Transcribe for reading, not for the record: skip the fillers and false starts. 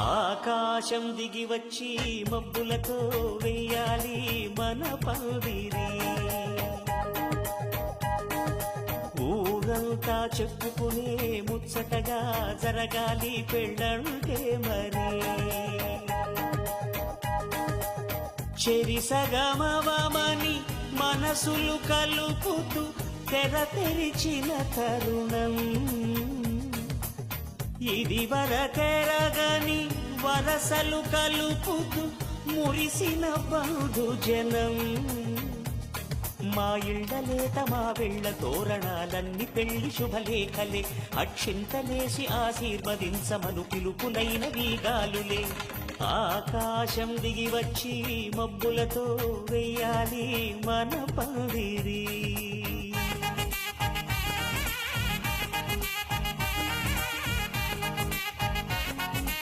ఆకాశం దిగి వచ్చి మబ్బులతో వెయ్యాలి మన పందిరి. ఊరంతా చెప్పుకునే ముచ్చటగా జరగాలి పెళ్ళంటే మరి. చెరిసగమవమని మనసులు కలుపుతూ తెర తెరిచిన తరుణం, ఇది వరకెరగని వరసలు కలుపుతూ మురిసిన బంధుజనం. మా ఇళ్లలేత మా వెళ్ళ తోరణాలన్నీ పెళ్లి శుభలేఖలే, అక్షింతలేసి ఆశీర్వదించమను పిలుపునైన వీగాలులే. ఆకాశం దిగి వచ్చి మబ్బులతో వెయ్యాలి మన పందిరి.